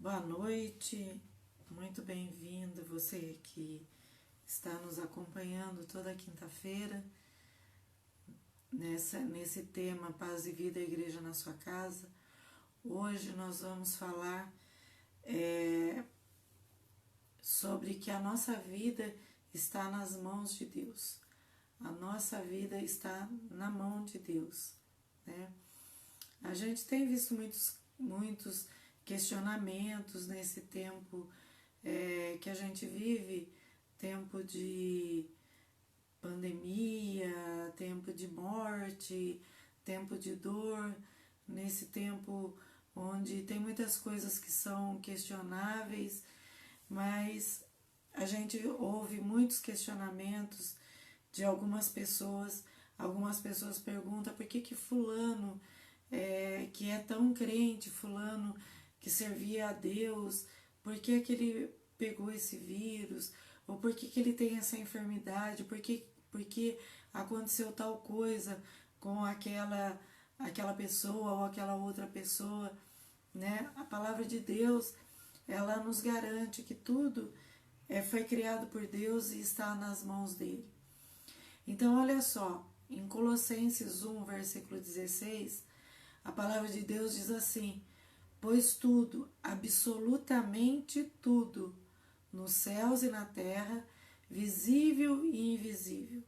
Boa noite, muito bem-vindo você que está nos acompanhando toda quinta-feira nesse tema Paz e Vida, Igreja na Sua Casa. Hoje nós vamos falar sobre que a nossa vida está nas mãos de Deus. A nossa vida está na mão de Deus, né? A gente tem visto muitos questionamentos nesse tempo que a gente vive, tempo de pandemia, tempo de morte, tempo de dor, nesse tempo onde tem muitas coisas que são questionáveis, mas a gente ouve muitos questionamentos de algumas pessoas perguntam por que fulano que é tão crente, fulano que servia a Deus, por que ele pegou esse vírus, ou por que ele tem essa enfermidade, por que aconteceu tal coisa com aquela pessoa ou aquela outra pessoa, né? A palavra de Deus, ela nos garante que tudo foi criado por Deus e está nas mãos dele. Então, olha só, em Colossenses 1, versículo 16, a palavra de Deus diz assim: pois tudo, absolutamente tudo, nos céus e na terra, visível e invisível,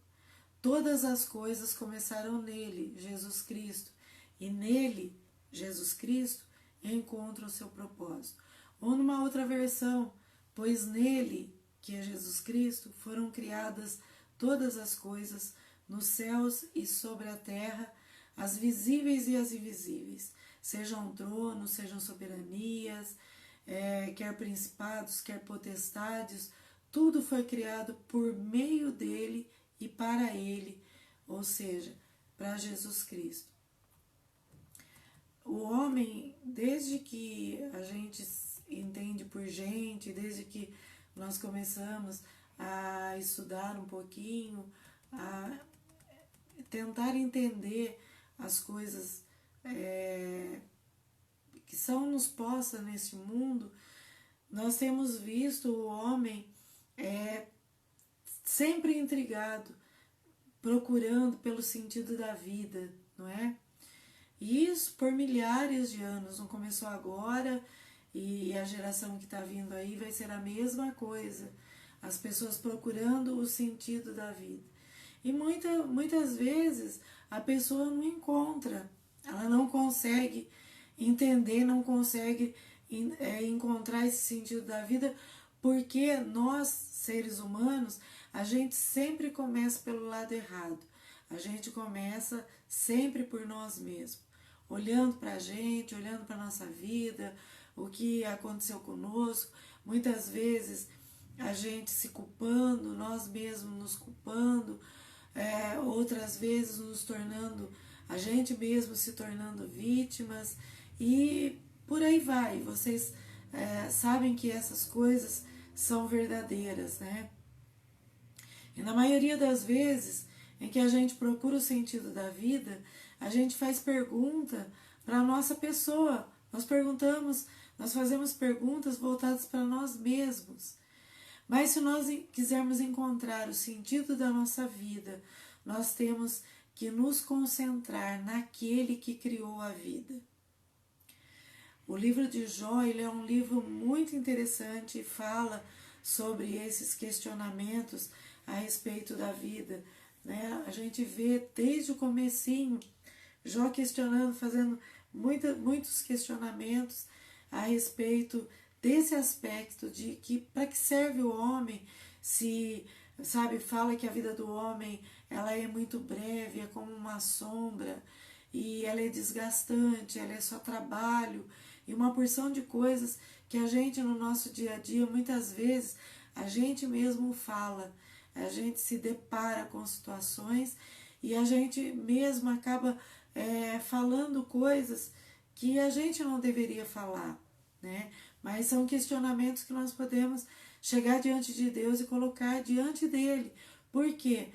todas as coisas começaram nele, Jesus Cristo, e nele, Jesus Cristo, encontra o seu propósito. Ou numa outra versão, pois nele, que é Jesus Cristo, foram criadas todas as coisas nos céus e sobre a terra, as visíveis e as invisíveis, sejam tronos, sejam soberanias, quer principados, quer potestades, tudo foi criado por meio dele e para ele, ou seja, para Jesus Cristo. O homem, desde que a gente entende por gente, desde que nós começamos a estudar um pouquinho, a tentar entender as coisas que são nos postas nesse mundo, nós temos visto o homem sempre intrigado, procurando pelo sentido da vida, não é? E isso por milhares de anos, não começou agora, e a geração que está vindo aí vai ser a mesma coisa, as pessoas procurando o sentido da vida. E muitas vezes a pessoa não encontra, ela não consegue entender, não consegue encontrar esse sentido da vida, porque nós, seres humanos, a gente sempre começa pelo lado errado. A gente começa sempre por nós mesmos, olhando para a gente, olhando para a nossa vida, o que aconteceu conosco, muitas vezes a gente se culpando, nós mesmos nos culpando, outras vezes nos tornando, a gente mesmo se tornando vítimas, e por aí vai. Vocês sabem que essas coisas são verdadeiras, né? E na maioria das vezes em que a gente procura o sentido da vida, a gente faz pergunta para a nossa pessoa, nós fazemos perguntas voltadas para nós mesmos. Mas se nós quisermos encontrar o sentido da nossa vida, nós temos que nos concentrar naquele que criou a vida. O livro de Jó, ele é um livro muito interessante e fala sobre esses questionamentos a respeito da vida, né? A gente vê desde o comecinho Jó questionando, fazendo muitos questionamentos a respeito desse aspecto de que para que serve o homem, se, sabe, fala que a vida do homem ela é muito breve, é como uma sombra, e ela é desgastante, ela é só trabalho, e uma porção de coisas que a gente no nosso dia a dia, muitas vezes, a gente mesmo fala, a gente se depara com situações e a gente mesmo acaba falando coisas que a gente não deveria falar, né? Mas são questionamentos que nós podemos chegar diante de Deus e colocar diante dele. Por quê?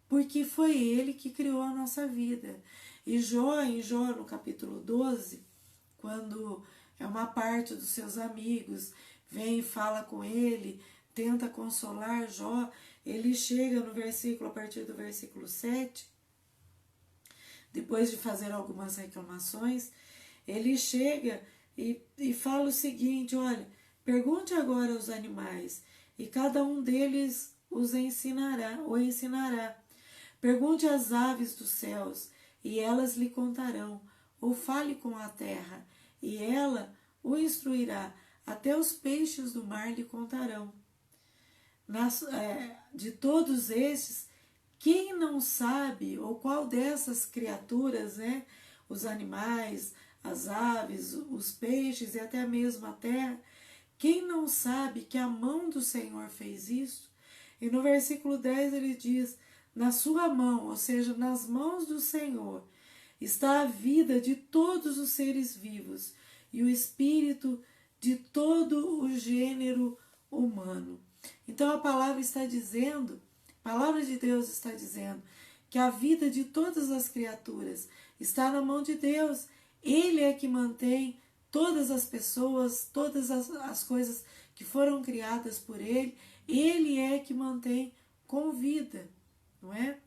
Porque foi ele que criou a nossa vida. E em Jó, no capítulo 12, quando é uma parte dos seus amigos, vem e fala com ele, tenta consolar Jó. Ele chega no versículo, a partir do versículo 7, depois de fazer algumas reclamações, ele chega e fala o seguinte: olha, pergunte agora aos animais, e cada um deles os ensinará, ou ensinará. Pergunte às aves dos céus, e elas lhe contarão, ou fale com a terra, e ela o instruirá. Até os peixes do mar lhe contarão. De todos estes, quem não sabe, ou qual dessas criaturas, né, os animais, as aves, os peixes e até mesmo a terra, quem não sabe que a mão do Senhor fez isso? E no versículo 10 ele diz: na sua mão, ou seja, nas mãos do Senhor, está a vida de todos os seres vivos e o espírito de todo o gênero humano. Então a palavra está dizendo, a palavra de Deus está dizendo que a vida de todas as criaturas está na mão de Deus. Ele é que mantém todas as pessoas, todas as coisas que foram criadas por Ele. Ele é que mantém com vida, não é?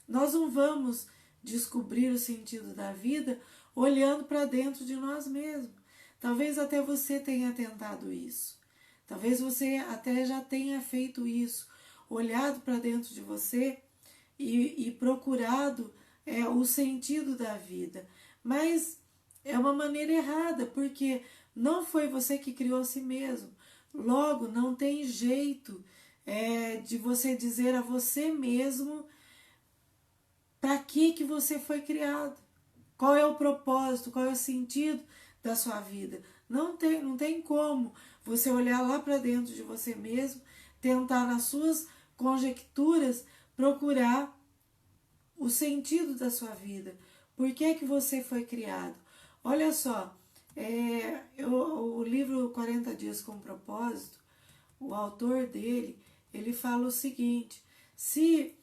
Nós não vamos descobrir o sentido da vida olhando para dentro de nós mesmos. Talvez até você tenha tentado isso. Talvez você até já tenha feito isso, olhado para dentro de você e procurado o sentido da vida. Mas é uma maneira errada, porque não foi você que criou a si mesmo. Logo, não tem jeito de você dizer a você mesmo para que você foi criado. Qual é o propósito, qual é o sentido da sua vida. Não tem como você olhar lá para dentro de você mesmo, tentar nas suas conjecturas procurar o sentido da sua vida. Por que que você foi criado? Olha só, o livro 40 Dias com Propósito, o autor dele, ele fala o seguinte: se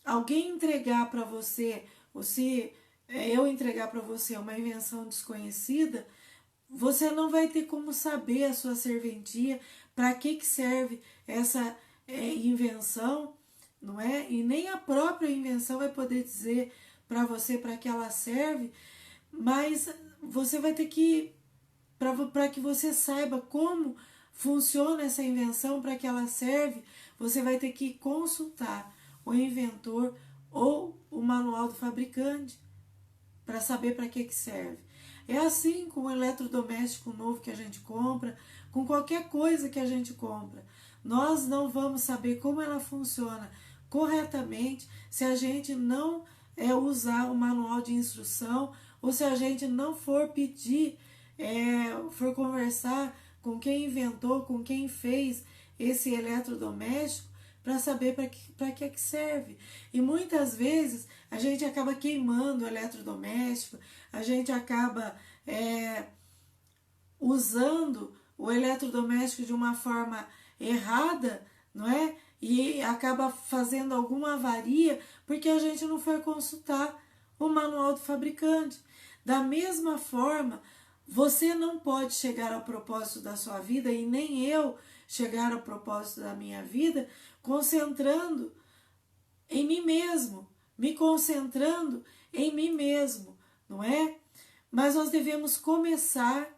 alguém entregar para você, ou se eu entregar para você uma invenção desconhecida, você não vai ter como saber a sua serventia, para que serve essa invenção, não é? E nem a própria invenção vai poder dizer para você para que ela serve, mas você vai ter que, para que você saiba como funciona essa invenção, para que ela serve, você vai ter que consultar o inventor ou o manual do fabricante para saber para que serve. É assim com o eletrodoméstico novo que a gente compra, com qualquer coisa que a gente compra. Nós não vamos saber como ela funciona corretamente se a gente não usar o manual de instrução, ou se a gente não for pedir, for conversar com quem inventou, com quem fez esse eletrodoméstico, para saber para que serve. E muitas vezes a gente acaba queimando o eletrodoméstico, a gente acaba usando o eletrodoméstico de uma forma errada, não é? E acaba fazendo alguma avaria porque a gente não foi consultar o manual do fabricante. Da mesma forma, você não pode chegar ao propósito da sua vida, e nem eu chegar ao propósito da minha vida, concentrando em mim mesmo, me concentrando em mim mesmo, não é? Mas nós devemos começar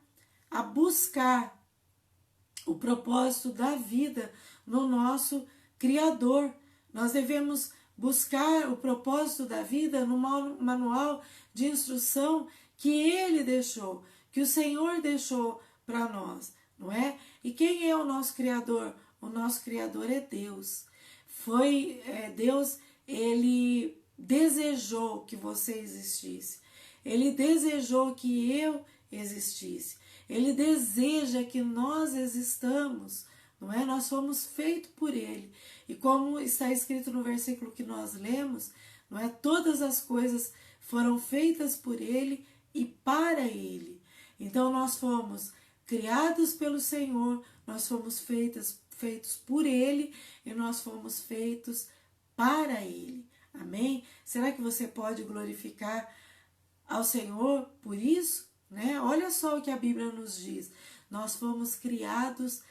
a buscar o propósito da vida no nosso Criador. Nós devemos buscar o propósito da vida no manual de instrução que Ele deixou, que o Senhor deixou para nós, não é? E quem é o nosso Criador? O nosso Criador é Deus. Deus, Ele desejou que você existisse. Ele desejou que eu existisse. Ele deseja que nós existamos, não é? Nós fomos feitos por Ele. E como está escrito no versículo que nós lemos, não é? Todas as coisas foram feitas por Ele e para Ele. Então nós fomos criados pelo Senhor, nós fomos feitos por Ele e nós fomos feitos para Ele. Amém? Será que você pode glorificar ao Senhor por isso? né? Olha só o que a Bíblia nos diz. Nós fomos criados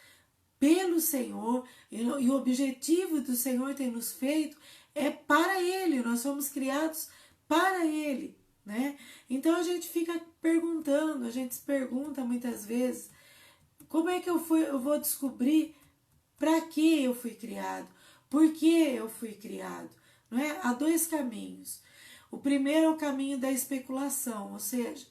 pelo Senhor e o objetivo do Senhor ter nos feito é para Ele. Nós fomos criados para Ele, né? Então a gente fica perguntando, a gente se pergunta muitas vezes, como é que eu vou descobrir para que eu fui criado? Por que eu fui criado? Não é? Há dois caminhos. O primeiro é o caminho da especulação, ou seja,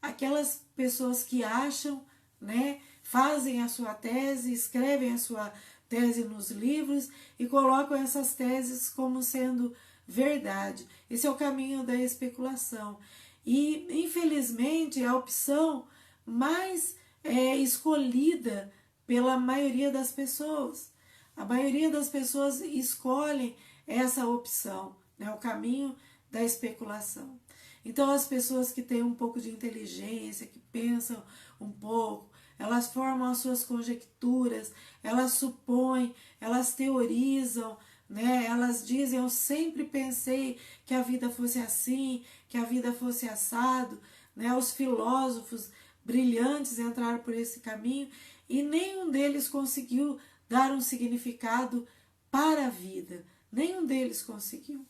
aquelas pessoas que acham, né, fazem a sua tese, escrevem a sua tese nos livros e colocam essas teses como sendo verdade. Esse é o caminho da especulação. E, infelizmente, é a opção mais escolhida pela maioria das pessoas. A maioria das pessoas escolhem essa opção, né, o caminho da especulação. Então, as pessoas que têm um pouco de inteligência, que pensam um pouco, elas formam as suas conjecturas, elas supõem, elas teorizam, né? Elas dizem, eu sempre pensei que a vida fosse assim, que a vida fosse assado, né? Os filósofos brilhantes entraram por esse caminho e nenhum deles conseguiu dar um significado para a vida. Nenhum deles conseguiu,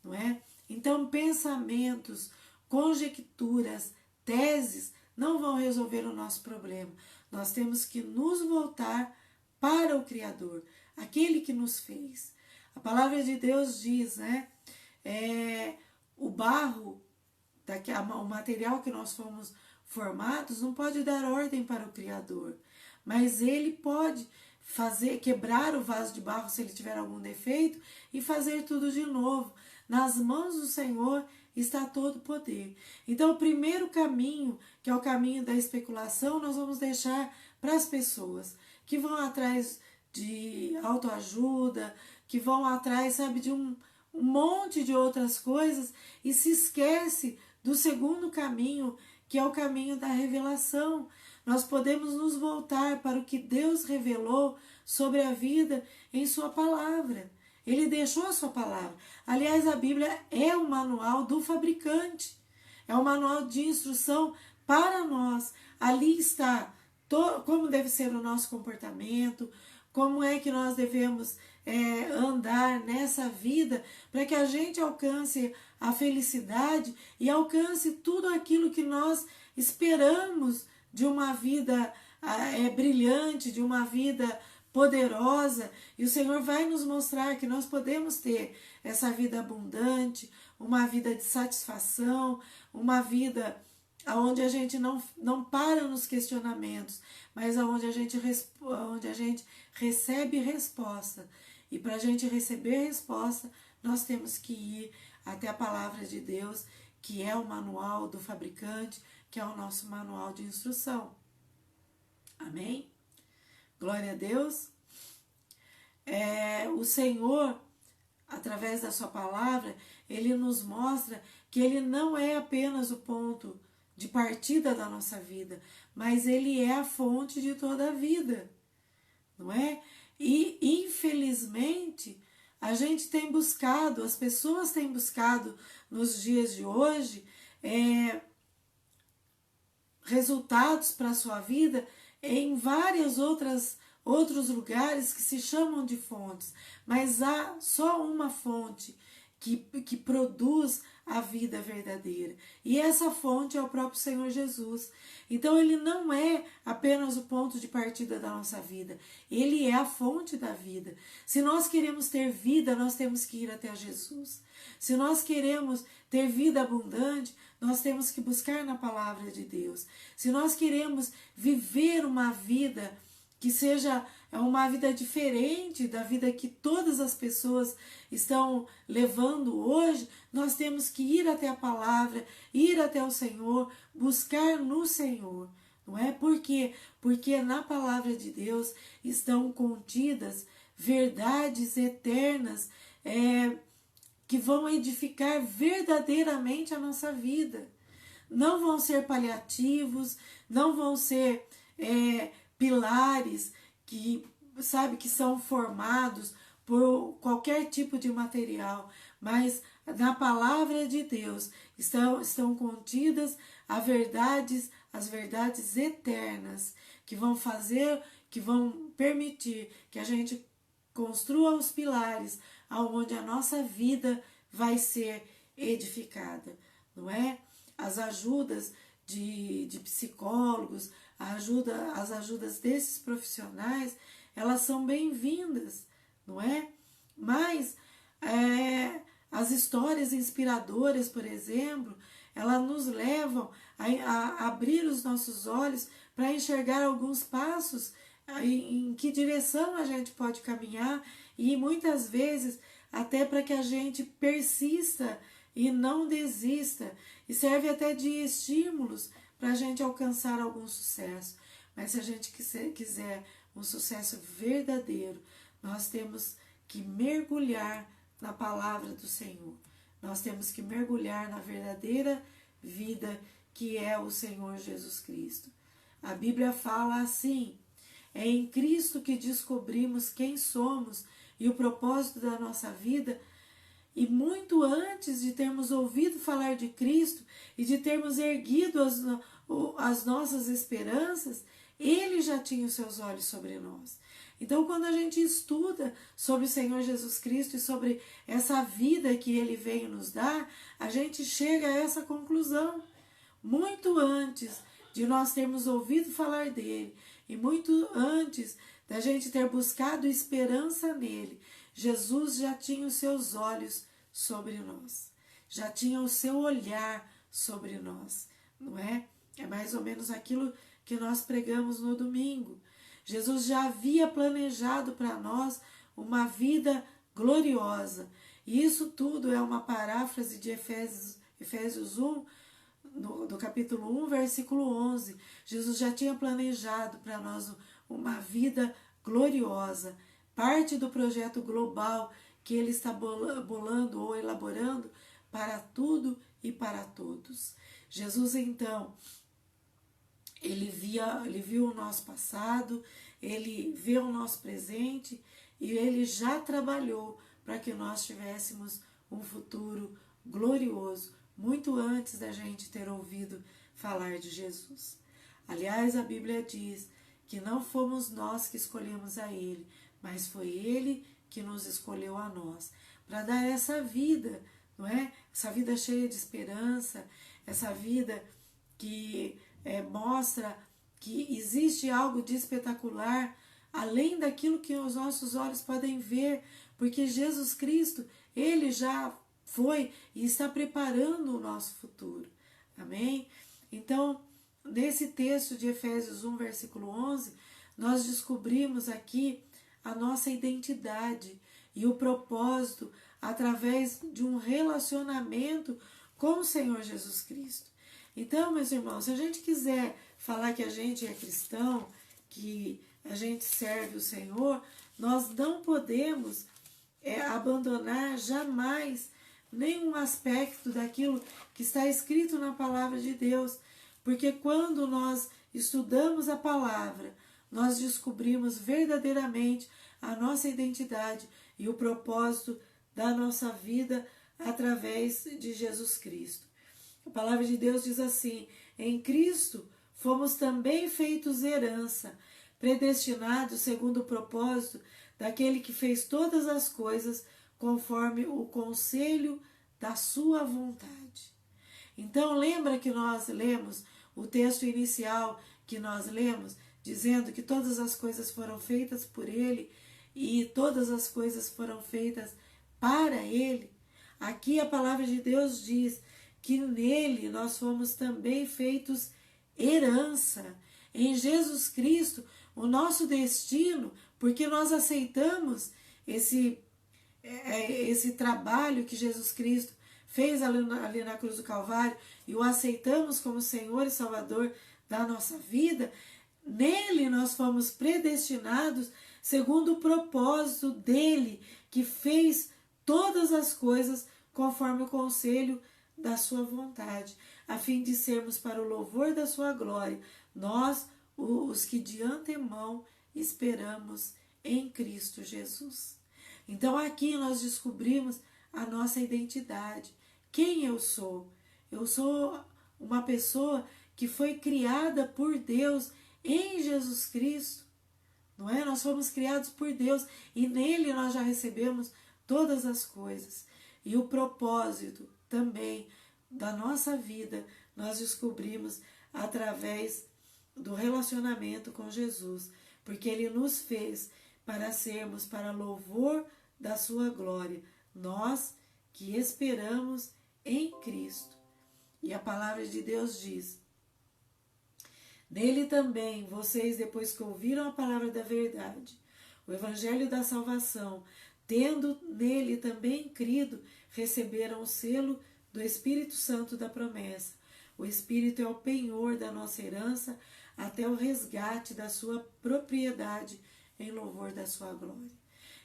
não é? Então, pensamentos, conjecturas, teses não vão resolver o nosso problema. Nós temos que nos voltar para o Criador, aquele que nos fez. A palavra de Deus diz, né? O barro, o material que nós fomos formados, não pode dar ordem para o Criador, mas ele pode quebrar o vaso de barro se ele tiver algum defeito e fazer tudo de novo. Nas mãos do Senhor está todo o poder. Então, o primeiro caminho, que é o caminho da especulação, nós vamos deixar para as pessoas que vão atrás de autoajuda, que vão atrás, sabe, de um monte de outras coisas e se esquece do segundo caminho, que é o caminho da revelação. Nós podemos nos voltar para o que Deus revelou sobre a vida em sua palavra. Ele deixou a sua palavra. Aliás, a Bíblia é o manual do fabricante. É o manual de instrução para nós. Ali está como deve ser o nosso comportamento, como é que nós devemos andar nessa vida para que a gente alcance a felicidade e alcance tudo aquilo que nós esperamos de uma vida brilhante, de uma vida poderosa, e o Senhor vai nos mostrar que nós podemos ter essa vida abundante, uma vida de satisfação, uma vida onde a gente não para nos questionamentos, mas onde a gente recebe resposta. E para a gente receber resposta, nós temos que ir até a palavra de Deus, que é o manual do fabricante, que é o nosso manual de instrução. Amém? Glória a Deus. O Senhor, através da sua palavra, Ele nos mostra que Ele não é apenas o ponto de partida da nossa vida, mas Ele é a fonte de toda a vida, não é? E, infelizmente, a gente tem buscado, as pessoas têm buscado nos dias de hoje resultados para a sua vida em vários outros lugares que se chamam de fontes, mas há só uma fonte que produz a vida verdadeira, e essa fonte é o próprio Senhor Jesus. Então ele não é apenas o ponto de partida da nossa vida, ele é a fonte da vida. Se nós queremos ter vida, nós temos que ir até Jesus. Se nós queremos ter vida abundante, nós temos que buscar na palavra de Deus. Se nós queremos viver uma vida que seja uma vida diferente da vida que todas as pessoas estão levando hoje, nós temos que ir até a palavra, ir até o Senhor, buscar no Senhor. Não é? Por quê? Porque na palavra de Deus estão contidas verdades eternas que vão edificar verdadeiramente a nossa vida. Não vão ser paliativos, não vão ser pilares que são formados por qualquer tipo de material, mas na palavra de Deus estão contidas as verdades as verdades eternas que vão fazer, que vão permitir que a gente construa os pilares aonde a nossa vida vai ser edificada, não é? As ajudas de psicólogos, as ajudas desses profissionais, elas são bem-vindas, não é? Mas as histórias inspiradoras, por exemplo, elas nos levam a abrir os nossos olhos para enxergar alguns passos em que direção a gente pode caminhar e muitas vezes até para que a gente persista e não desista, e serve até de estímulos para a gente alcançar algum sucesso. Mas se a gente quiser um sucesso verdadeiro, nós temos que mergulhar na palavra do Senhor. Nós temos que mergulhar na verdadeira vida que é o Senhor Jesus Cristo. A Bíblia fala assim: é em Cristo que descobrimos quem somos e o propósito da nossa vida. E muito antes de termos ouvido falar de Cristo e de termos erguido as nossas esperanças, Ele já tinha os seus olhos sobre nós. Então, quando a gente estuda sobre o Senhor Jesus Cristo e sobre essa vida que Ele veio nos dar, a gente chega a essa conclusão. Muito antes de nós termos ouvido falar dele e muito antes da gente ter buscado esperança nele, Jesus já tinha os seus olhos sobre nós, já tinha o seu olhar sobre nós, não é? É mais ou menos aquilo que nós pregamos no domingo. Jesus já havia planejado para nós uma vida gloriosa. E isso tudo é uma paráfrase de Efésios 1, do capítulo 1, versículo 11. Jesus já tinha planejado para nós uma vida gloriosa, parte do projeto global que ele está bolando ou elaborando para tudo e para todos. Jesus, então, ele viu o nosso passado, ele vê o nosso presente e ele já trabalhou para que nós tivéssemos um futuro glorioso, muito antes da gente ter ouvido falar de Jesus. Aliás, a Bíblia diz que não fomos nós que escolhemos a Ele, mas foi Ele que nos escolheu a nós, para dar essa vida, não é? Essa vida cheia de esperança, essa vida que mostra que existe algo de espetacular, além daquilo que os nossos olhos podem ver, porque Jesus Cristo, Ele já foi e está preparando o nosso futuro. Amém? Então, nesse texto de Efésios 1, versículo 11, nós descobrimos aqui a nossa identidade e o propósito através de um relacionamento com o Senhor Jesus Cristo. Então, meus irmãos, se a gente quiser falar que a gente é cristão, que a gente serve o Senhor, nós não podemos abandonar jamais nenhum aspecto daquilo que está escrito na palavra de Deus, porque quando nós estudamos a palavra, nós descobrimos verdadeiramente a nossa identidade e o propósito da nossa vida através de Jesus Cristo. A palavra de Deus diz assim: em Cristo fomos também feitos herança, predestinados segundo o propósito daquele que fez todas as coisas conforme o conselho da sua vontade. Então, lembra que nós lemos o texto inicial que nós lemos, dizendo que todas as coisas foram feitas por Ele e todas as coisas foram feitas para Ele? Aqui a palavra de Deus diz que nele nós fomos também feitos herança. Em Jesus Cristo, o nosso destino, porque nós aceitamos esse trabalho que Jesus Cristo fez ali na cruz do Calvário e o aceitamos como Senhor e Salvador da nossa vida, nele nós fomos predestinados segundo o propósito dele, que fez todas as coisas conforme o conselho da sua vontade, a fim de sermos para o louvor da sua glória, nós, os que de antemão esperamos em Cristo Jesus. Então aqui nós descobrimos a nossa identidade. Quem eu sou? Eu sou uma pessoa que foi criada por Deus em Jesus Cristo, não é? Nós fomos criados por Deus e nele nós já recebemos todas as coisas. E o propósito também da nossa vida nós descobrimos através do relacionamento com Jesus, porque Ele nos fez para sermos para louvor da sua glória, nós que esperamos em Cristo. E a palavra de Deus diz: nele também vocês, depois que ouviram a palavra da verdade, o evangelho da salvação, tendo nele também crido, receberam o selo do Espírito Santo da promessa. O Espírito é o penhor da nossa herança até o resgate da sua propriedade em louvor da sua glória.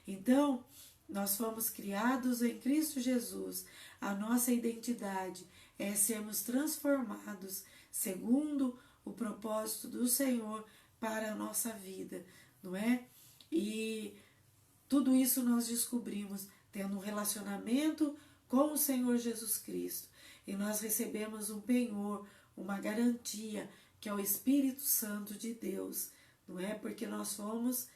Então, nós fomos criados em Cristo Jesus. A nossa identidade é sermos transformados segundo o propósito do Senhor para a nossa vida, não é? E tudo isso nós descobrimos tendo um relacionamento com o Senhor Jesus Cristo. E nós recebemos um penhor, uma garantia, que é o Espírito Santo de Deus, não é? Porque nós fomos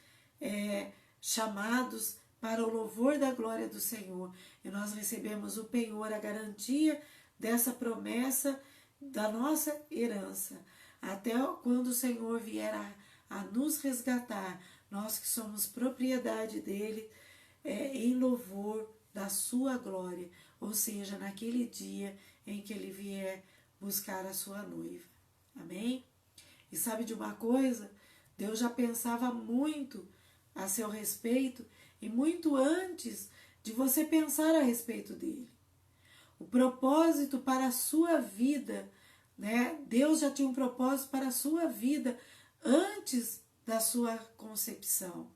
chamados para o louvor da glória do Senhor. E nós recebemos o penhor, a garantia dessa promessa da nossa herança. Até quando o Senhor vier a nos resgatar, nós que somos propriedade dele, em louvor da sua glória, ou seja, naquele dia em que ele vier buscar a sua noiva. Amém? E sabe de uma coisa? Deus já pensava muito a seu respeito e muito antes de você pensar a respeito dele. O propósito para a sua vida, né? Deus já tinha um propósito para a sua vida antes da sua concepção.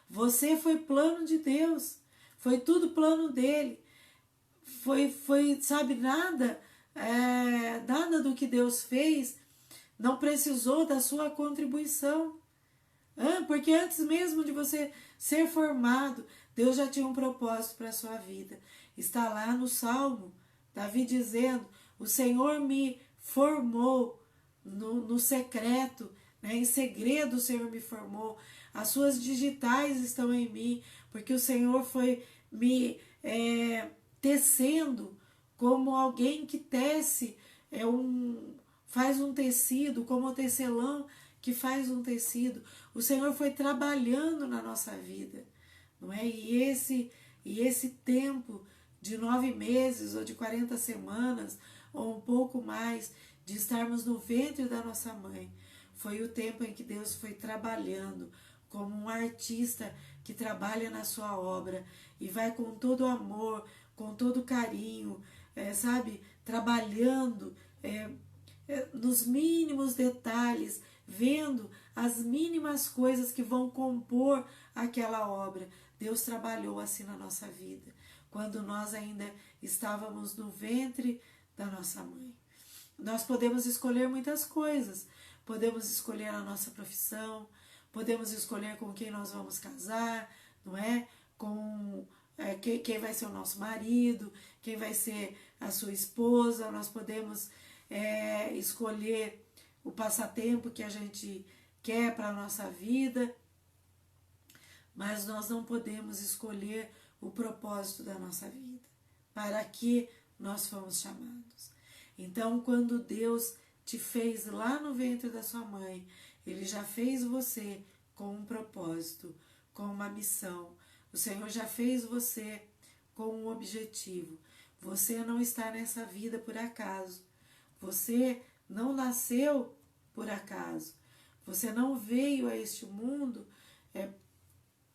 Você foi plano de Deus, foi tudo plano dele. Sabe, nada do que Deus fez não precisou da sua contribuição. Porque antes mesmo de você ser formado, Deus já tinha um propósito para a sua vida. Está lá no Salmo, Davi dizendo: o Senhor me formou no secreto, né? Em segredo o Senhor me formou. As suas digitais estão em mim, porque o Senhor foi me tecendo como alguém que tece, faz um tecido, como o tecelão que faz um tecido. O Senhor foi trabalhando na nossa vida, não é? E esse tempo de 9 meses ou de 40 semanas ou um pouco mais de estarmos no ventre da nossa mãe, foi o tempo em que Deus foi trabalhando como um artista que trabalha na sua obra e vai com todo amor, com todo carinho, sabe, trabalhando nos mínimos detalhes, vendo as mínimas coisas que vão compor aquela obra. Deus trabalhou assim na nossa vida, quando nós ainda estávamos no ventre da nossa mãe. Nós podemos escolher muitas coisas, podemos escolher a nossa profissão, podemos escolher com quem nós vamos casar, não é? Quem vai ser o nosso marido, quem vai ser a sua esposa. Nós podemos escolher o passatempo que a gente quer para a nossa vida, mas nós não podemos escolher o propósito da nossa vida, para que nós fomos chamados. Então, quando Deus te fez lá no ventre da sua mãe, Ele já fez você com um propósito, com uma missão. O Senhor já fez você com um objetivo. Você não está nessa vida por acaso. Você não nasceu por acaso. Você não veio a este mundo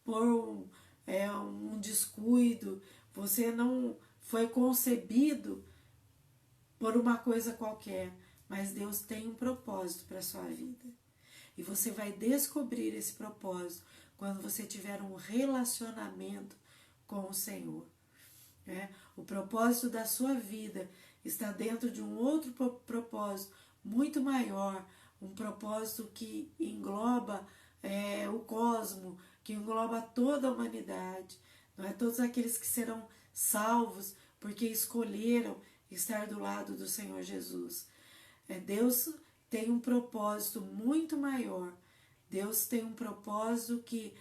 por um descuido. Você não foi concebido por uma coisa qualquer. Mas Deus tem um propósito para a sua vida. E você vai descobrir esse propósito quando você tiver um relacionamento com o Senhor. O propósito da sua vida está dentro de um outro propósito muito maior, um propósito que engloba o cosmos, que engloba toda a humanidade, não é? Todos aqueles que serão salvos porque escolheram estar do lado do Senhor Jesus. Deus tem um propósito muito maior. Deus tem um propósito que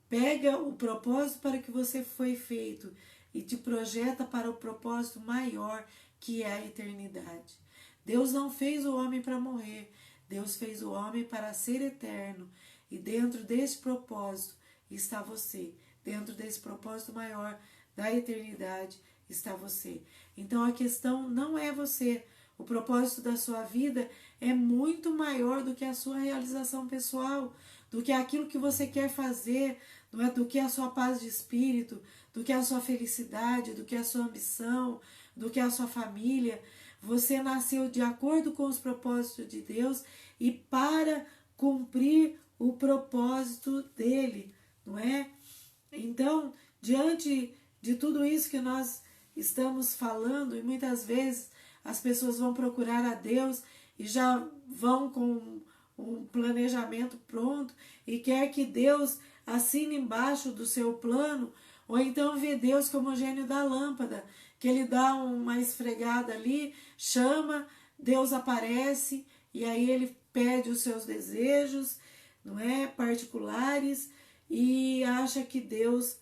pega o propósito para que você foi feito e te projeta para o propósito maior, que é a eternidade. Deus não fez o homem para morrer, Deus fez o homem para ser eterno. E dentro desse propósito está você. Dentro desse propósito maior da eternidade está você. Então a questão não é você. O propósito da sua vida é muito maior do que a sua realização pessoal, do que aquilo que você quer fazer, não é? Do que a sua paz de espírito, do que a sua felicidade, do que a sua ambição, do que a sua família. Você nasceu de acordo com os propósitos de Deus e para cumprir o propósito dele, não é? Então, diante de tudo isso que nós estamos falando, e muitas vezes as pessoas vão procurar a Deus e já vão com um planejamento pronto e quer que Deus assine embaixo do seu plano, ou então vê Deus como o gênio da lâmpada, que ele dá uma esfregada ali, chama, Deus aparece e aí ele pede os seus desejos, não é, particulares, e acha que Deus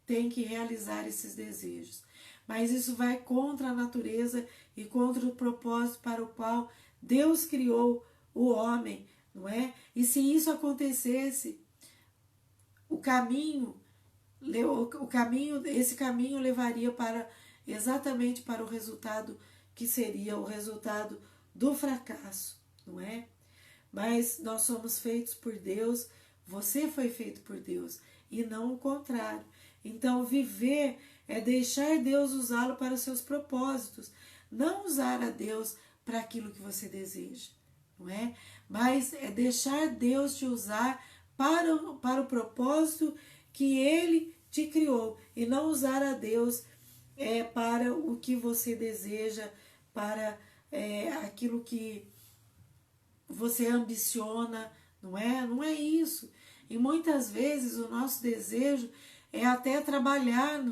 tem que realizar esses desejos. Mas isso vai contra a natureza e contra o propósito para o qual Deus criou o homem, não é? E se isso acontecesse, esse caminho levaria exatamente para o resultado que seria o resultado do fracasso, não é? Mas nós somos feitos por Deus, você foi feito por Deus, e não o contrário. Então, viver é deixar Deus usá-lo para os seus propósitos, não usar a Deus para aquilo que você deseja, não é? Mas é deixar Deus te usar para o propósito que Ele te criou, e não usar a Deus para o que você deseja, para aquilo que você ambiciona, não é? Não é isso. E muitas vezes o nosso desejo é até trabalhar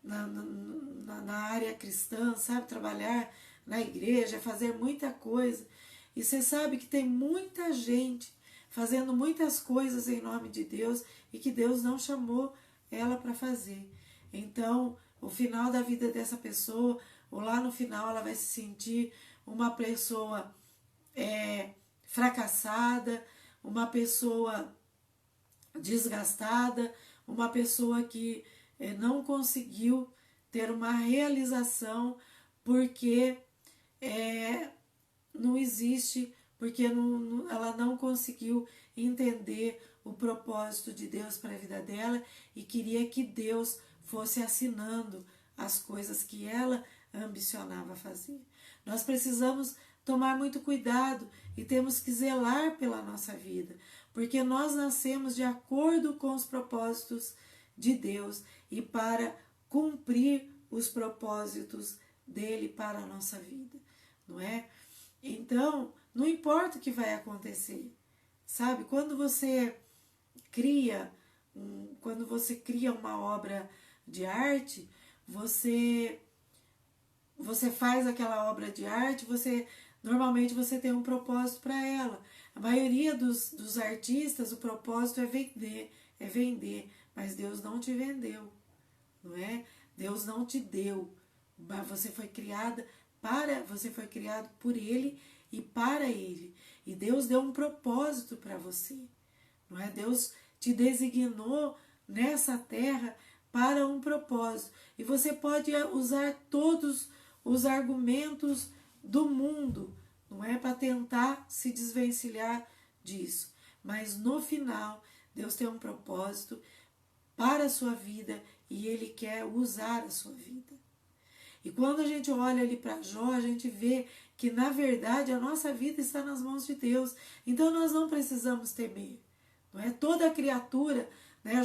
na área cristã, sabe? Trabalhar na igreja, fazer muita coisa. E você sabe que tem muita gente fazendo muitas coisas em nome de Deus e que Deus não chamou ela para fazer. Então, o final da vida dessa pessoa, ou lá no final ela vai se sentir uma pessoa fracassada, uma pessoa desgastada, uma pessoa que não conseguiu ter uma realização porque não existe, porque ela não conseguiu entender o propósito de Deus para a vida dela e queria que Deus fosse assinando as coisas que ela ambicionava fazer. Nós precisamos tomar muito cuidado e temos que zelar pela nossa vida, porque nós nascemos de acordo com os propósitos de Deus e para cumprir os propósitos dele para a nossa vida, não é? Então, não importa o que vai acontecer, sabe? Quando você cria uma obra de arte, você faz aquela obra de arte, normalmente você tem um propósito para ela. A maioria dos artistas, o propósito é vender, mas Deus não te vendeu, não é? Deus não te deu, mas você foi criado por Ele e para Ele. E Deus deu um propósito para você, não é? Deus te designou nessa terra para um propósito. E você pode usar todos os argumentos do mundo, não é, para tentar se desvencilhar disso. Mas no final, Deus tem um propósito para a sua vida e Ele quer usar a sua vida. E quando a gente olha ali para Jó, a gente vê que, na verdade, a nossa vida está nas mãos de Deus. Então, nós não precisamos temer. Não é? Toda criatura, né, a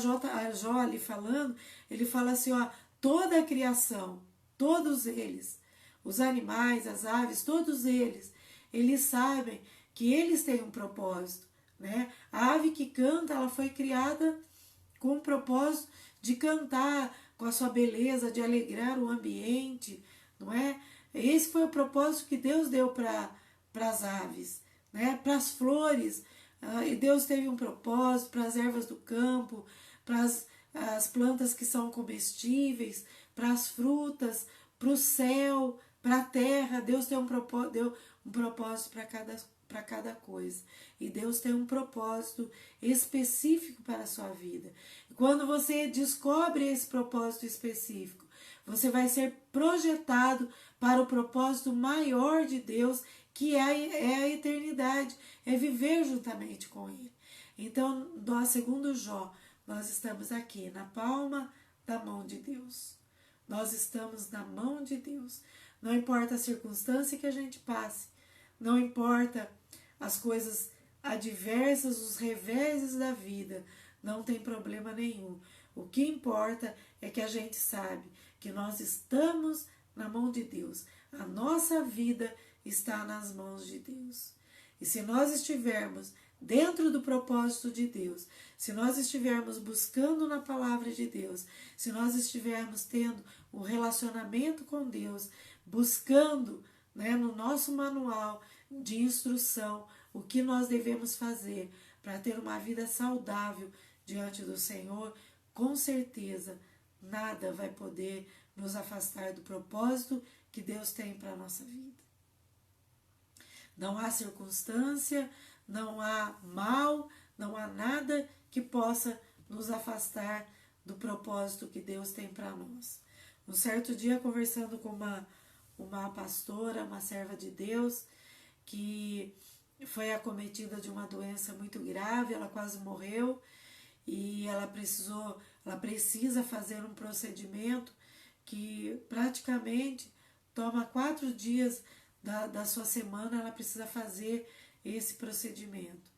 Jó ali falando, ele fala assim, ó, toda a criação, todos eles, os animais, as aves, todos eles sabem que eles têm um propósito, né? A ave que canta, ela foi criada com o propósito de cantar com a sua beleza, de alegrar o ambiente, não é? Esse foi o propósito que Deus deu para para as aves, né? Para as flores. E Deus teve um propósito para as ervas do campo, para as plantas que são comestíveis, para as frutas, para o céu, para a terra. Deus deu um propósito para cada coisa. E Deus tem um propósito específico para a sua vida. E quando você descobre esse propósito específico, você vai ser projetado para o propósito maior de Deus, que é a eternidade, é viver juntamente com Ele. Então, nós, segundo Jó, nós estamos aqui na palma da mão de Deus. Nós estamos na mão de Deus. Não importa a circunstância que a gente passe, não importa as coisas adversas, os reveses da vida, não tem problema nenhum. O que importa é que a gente sabe que nós estamos na mão de Deus. A nossa vida está nas mãos de Deus. E se nós estivermos dentro do propósito de Deus, se nós estivermos buscando na palavra de Deus, se nós estivermos tendo um relacionamento com Deus, buscando, né, no nosso manual de instrução o que nós devemos fazer para ter uma vida saudável diante do Senhor, com certeza nada vai poder nos afastar do propósito que Deus tem para a nossa vida. Não há circunstância, não há mal, não há nada que possa nos afastar do propósito que Deus tem para nós. Um certo dia, conversando com uma pastora, uma serva de Deus, que foi acometida de uma doença muito grave, ela quase morreu, e ela precisa fazer um procedimento que praticamente toma 4 dias da sua semana, ela precisa fazer esse procedimento.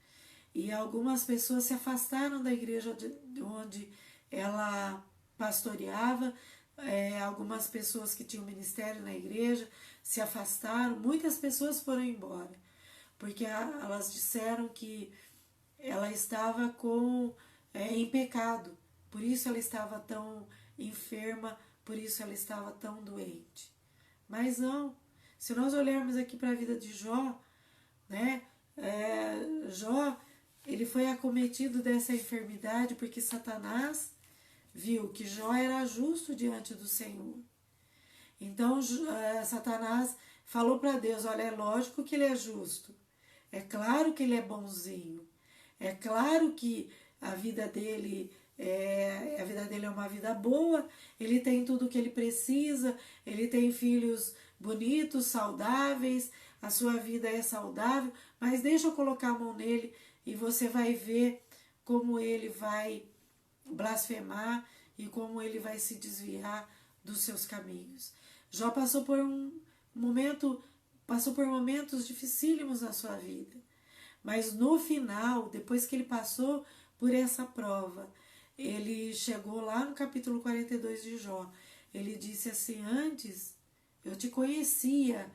E algumas pessoas se afastaram da igreja de onde ela pastoreava, algumas pessoas que tinham ministério na igreja se afastaram, muitas pessoas foram embora, porque elas disseram que ela estava em pecado, por isso ela estava tão enferma, por isso ela estava tão doente. Mas não, se nós olharmos aqui para a vida de Jó, né, Jó, ele foi acometido dessa enfermidade porque Satanás viu que Jó era justo diante do Senhor. Então Satanás falou para Deus, olha, é lógico que ele é justo, é claro que ele é bonzinho, é claro que a vida dele é uma vida boa, ele tem tudo o que ele precisa, ele tem filhos bonitos, saudáveis, a sua vida é saudável, mas deixa eu colocar a mão nele e você vai ver como ele vai blasfemar e como ele vai se desviar dos seus caminhos. Jó passou por momentos dificílimos na sua vida, mas no final, depois que ele passou por essa prova, ele chegou lá no capítulo 42 de Jó, ele disse assim, antes eu te conhecia,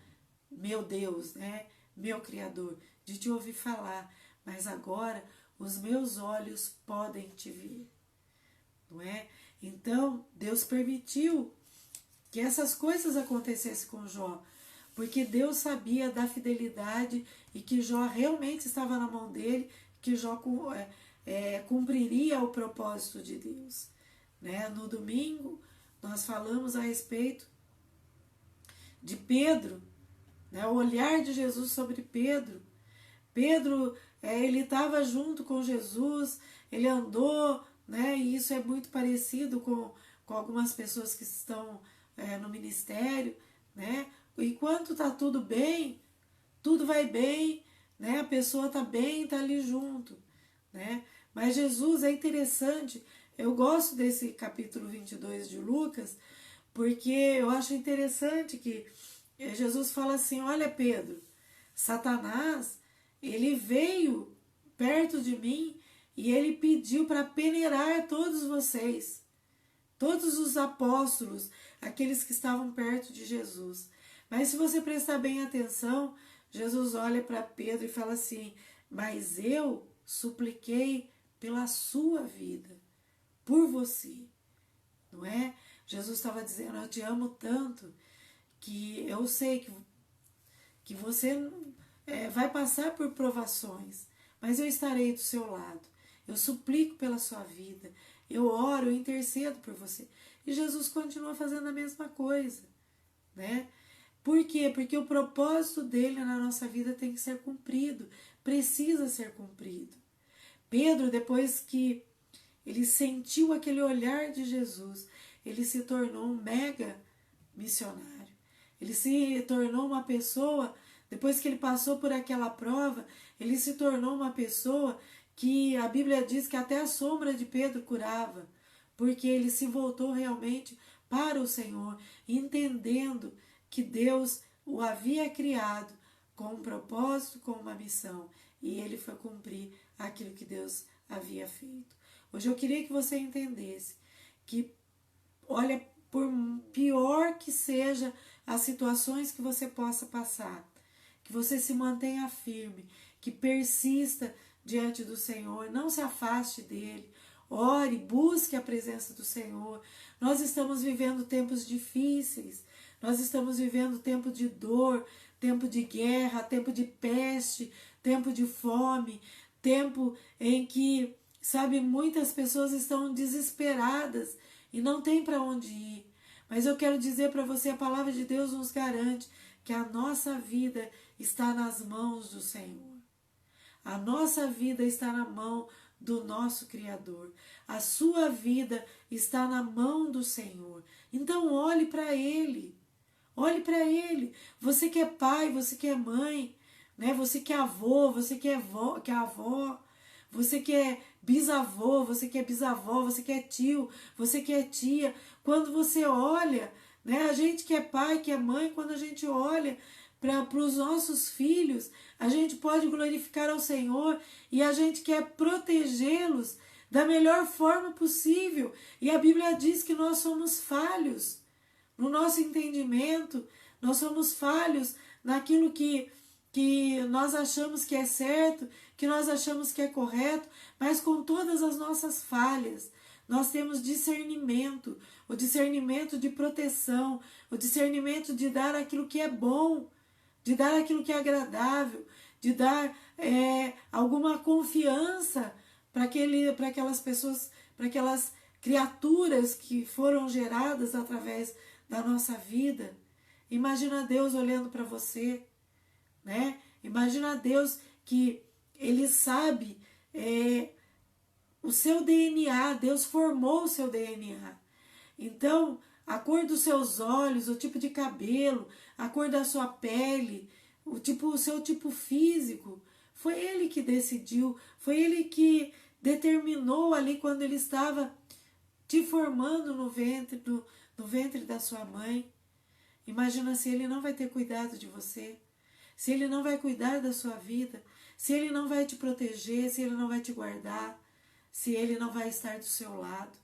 meu Deus, né, meu Criador, de te ouvir falar, mas agora os meus olhos podem te ver, não é? Então, Deus permitiu que essas coisas acontecessem com Jó, porque Deus sabia da fidelidade e que Jó realmente estava na mão dele, que Jó cumpriria o propósito de Deus, né? No domingo, nós falamos a respeito de Pedro, né? O olhar de Jesus sobre Pedro. Pedro, ele estava junto com Jesus, ele andou, né? E isso é muito parecido com algumas pessoas que estão no ministério, né? Enquanto está tudo bem, tudo vai bem, né? A pessoa está bem, está ali junto, né? Mas Jesus é interessante, eu gosto desse capítulo 22 de Lucas, porque eu acho interessante que Jesus fala assim, olha Pedro, Satanás, ele veio perto de mim e ele pediu para peneirar todos vocês, todos os apóstolos, aqueles que estavam perto de Jesus. Mas se você prestar bem atenção, Jesus olha para Pedro e fala assim, mas eu supliquei pela sua vida, por você, não é? Jesus estava dizendo, eu te amo tanto, que eu sei que você vai passar por provações, mas eu estarei do seu lado. Eu suplico pela sua vida, eu oro, eu intercedo por você. E Jesus continua fazendo a mesma coisa, né? Por quê? Porque o propósito dele na nossa vida tem que ser cumprido, precisa ser cumprido. Pedro, depois que ele sentiu aquele olhar de Jesus, ele se tornou um mega missionário. Ele se tornou uma pessoa, depois que ele passou por aquela prova, ele se tornou uma pessoa que a Bíblia diz que até a sombra de Pedro curava, porque ele se voltou realmente para o Senhor, entendendo que Deus o havia criado com um propósito, com uma missão, e ele foi cumprir aquilo que Deus havia feito. Hoje eu queria que você entendesse que, olha, por pior que seja as situações que você possa passar, que você se mantenha firme, que persista diante do Senhor, não se afaste dele, ore, busque a presença do Senhor. Nós estamos vivendo tempos difíceis, nós estamos vivendo tempo de dor, tempo de guerra, tempo de peste, tempo de fome, tempo em que, sabe, muitas pessoas estão desesperadas e não tem para onde ir. Mas eu quero dizer para você, a palavra de Deus nos garante que a nossa vida está nas mãos do Senhor. A nossa vida está na mão do nosso Criador. A sua vida está na mão do Senhor. Então olhe para Ele. Olhe para Ele. Você que é pai, você que é mãe, né? Você que é avô, você que é avó, você que é bisavô, você que é bisavó, você que é tio, você que é tia. Quando você olha, né? A gente que é pai, que é mãe, quando a gente olha para os nossos filhos, a gente pode glorificar ao Senhor e a gente quer protegê-los da melhor forma possível. E a Bíblia diz que nós somos falhos no nosso entendimento, nós somos falhos naquilo que nós achamos que é certo, que nós achamos que é correto, mas com todas as nossas falhas, nós temos discernimento, o discernimento de proteção, o discernimento de dar aquilo que é bom, de dar aquilo que é agradável, de dar alguma confiança para aquelas pessoas, para aquelas criaturas que foram geradas através da nossa vida. Imagina Deus olhando para você, né? Imagina Deus que Ele sabe o seu DNA, Deus formou o seu DNA. Então, a cor dos seus olhos, o tipo de cabelo, a cor da sua pele, o seu tipo físico, foi Ele que decidiu, foi Ele que determinou ali quando Ele estava te formando no ventre da sua mãe. Imagina se Ele não vai ter cuidado de você, se Ele não vai cuidar da sua vida, se Ele não vai te proteger, se Ele não vai te guardar, se Ele não vai estar do seu lado.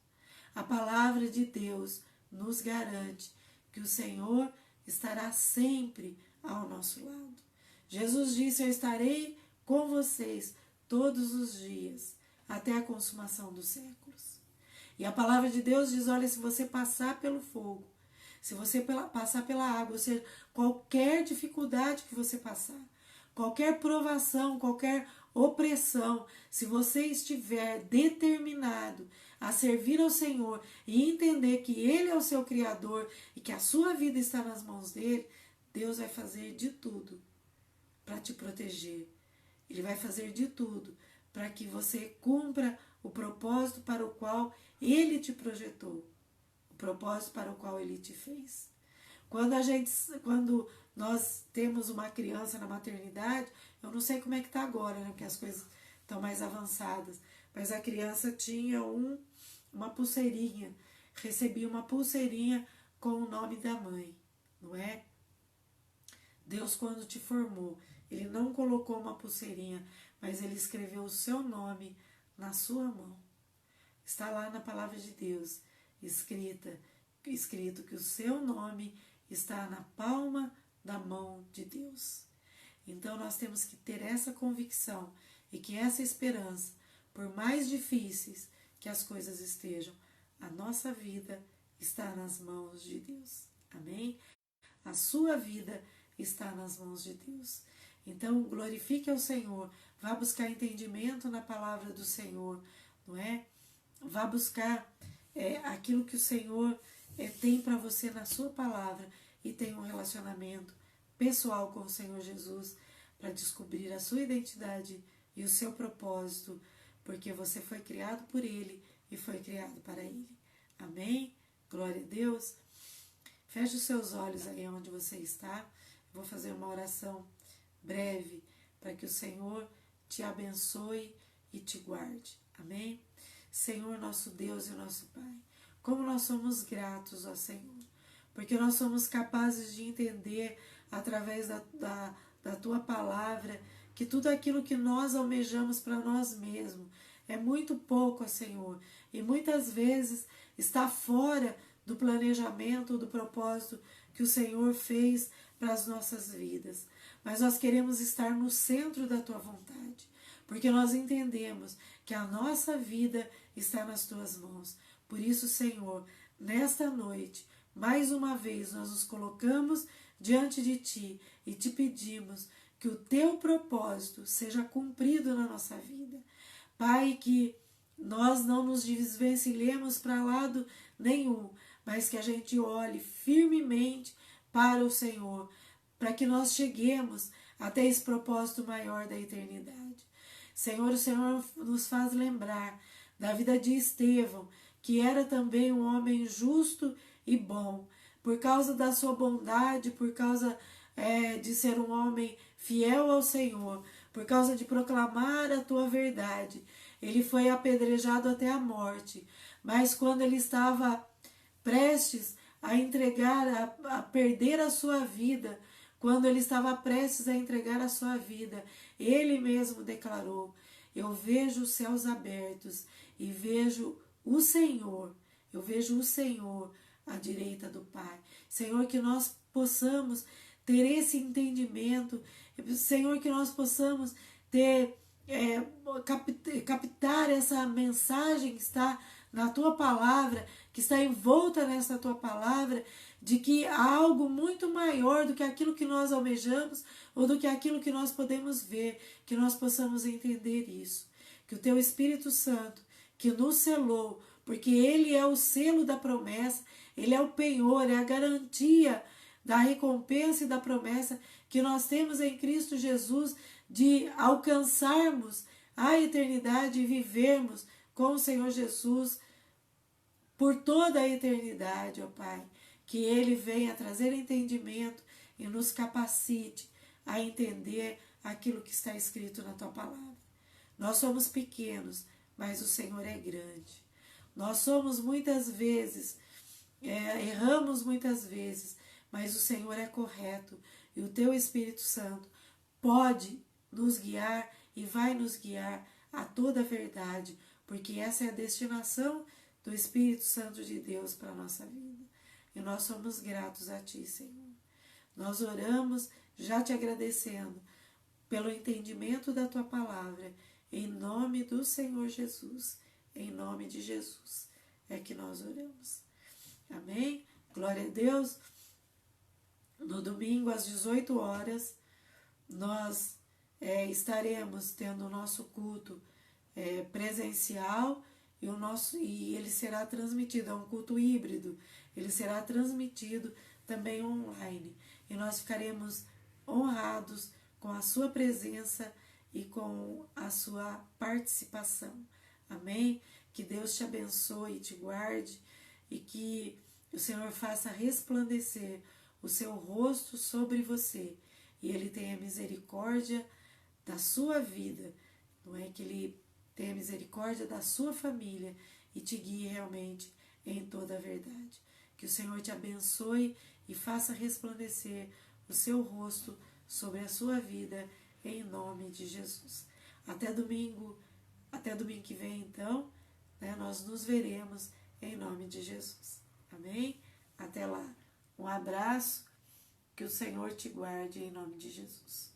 A palavra de Deus nos garante que o Senhor estará sempre ao nosso lado. Jesus disse: eu estarei com vocês todos os dias, até a consumação dos séculos. E a palavra de Deus diz: olha, se você passar pelo fogo, se você passar pela água, ou seja, qualquer dificuldade que você passar, qualquer provação, qualquer opressão, se você estiver determinado a servir ao Senhor e entender que Ele é o seu Criador e que a sua vida está nas mãos dEle, Deus vai fazer de tudo para te proteger. Ele vai fazer de tudo para que você cumpra o propósito para o qual Ele te projetou, o propósito para o qual Ele te fez. Quando nós temos uma criança na maternidade, eu não sei como é que está agora, né, porque as coisas estão mais avançadas, mas a criança tinha uma pulseirinha, recebia uma pulseirinha com o nome da mãe, não é? Deus, quando te formou, Ele não colocou uma pulseirinha, mas Ele escreveu o seu nome na sua mão. Está lá na palavra de Deus, escrito que o seu nome está na palma da mão de Deus. Então nós temos que ter essa convicção e que essa esperança, por mais difíceis que as coisas estejam, a nossa vida está nas mãos de Deus. Amém? A sua vida está nas mãos de Deus. Então, glorifique ao Senhor, vá buscar entendimento na palavra do Senhor, não é? Vá buscar aquilo que o Senhor tem para você na sua palavra e tenha um relacionamento pessoal com o Senhor Jesus para descobrir a sua identidade e o seu propósito, porque você foi criado por Ele e foi criado para Ele. Amém? Glória a Deus. Feche os seus olhos aí onde você está. Vou fazer uma oração breve para que o Senhor te abençoe e te guarde. Amém? Senhor, nosso Deus e nosso Pai, como nós somos gratos ao Senhor, porque nós somos capazes de entender através da Tua palavra que tudo aquilo que nós almejamos para nós mesmos é muito pouco, Senhor, e muitas vezes está fora do planejamento, do propósito que o Senhor fez para as nossas vidas. Mas nós queremos estar no centro da Tua vontade, porque nós entendemos que a nossa vida está nas Tuas mãos. Por isso, Senhor, nesta noite, mais uma vez, nós nos colocamos diante de Ti e Te pedimos que o Teu propósito seja cumprido na nossa vida. Pai, que nós não nos desvencilhemos para lado nenhum, mas que a gente olhe firmemente para o Senhor, para que nós cheguemos até esse propósito maior da eternidade. Senhor, o Senhor nos faz lembrar da vida de Estevão, que era também um homem justo e bom. Por causa da sua bondade, por causa de ser um homem fiel ao Senhor, por causa de proclamar a Tua verdade, ele foi apedrejado até a morte. Mas quando ele estava prestes a entregar, a perder a sua vida, quando ele estava prestes a entregar a sua vida, ele mesmo declarou: eu vejo os céus abertos e vejo o Senhor, eu vejo o Senhor à direita do Pai. Senhor, que nós possamos ter esse entendimento, Senhor, que nós possamos captar essa mensagem que está na Tua palavra, que está envolta nessa Tua palavra, de que há algo muito maior do que aquilo que nós almejamos ou do que aquilo que nós podemos ver, que nós possamos entender isso. Que o Teu Espírito Santo, que nos selou, porque Ele é o selo da promessa, Ele é o penhor, é a garantia da recompensa e da promessa que nós temos em Cristo Jesus de alcançarmos a eternidade e vivermos com o Senhor Jesus por toda a eternidade, ó Pai. Que Ele venha trazer entendimento e nos capacite a entender aquilo que está escrito na Tua palavra. Nós somos pequenos, mas o Senhor é grande. Nós somos muitas vezes, erramos muitas vezes, mas o Senhor é correto e o Teu Espírito Santo pode nos guiar e vai nos guiar a toda a verdade, porque essa é a destinação do Espírito Santo de Deus para a nossa vida. E nós somos gratos a Ti, Senhor. Nós oramos já Te agradecendo pelo entendimento da Tua palavra, em nome do Senhor Jesus, em nome de Jesus, é que nós oramos. Amém? Glória a Deus. No domingo, às 18 horas, nós estaremos tendo o nosso culto presencial e ele será transmitido, é um culto híbrido, ele será transmitido também online. E nós ficaremos honrados com a sua presença e com a sua participação. Amém? Que Deus te abençoe e te guarde e que o Senhor faça resplandecer o seu rosto sobre você e Ele tenha misericórdia da sua vida, não é? Que Ele tenha misericórdia da sua família e te guie realmente em toda a verdade. Que o Senhor te abençoe e faça resplandecer o seu rosto sobre a sua vida, em nome de Jesus. Até domingo que vem, então, né, nós nos veremos em nome de Jesus. Amém? Até lá. Um abraço, que o Senhor te guarde em nome de Jesus.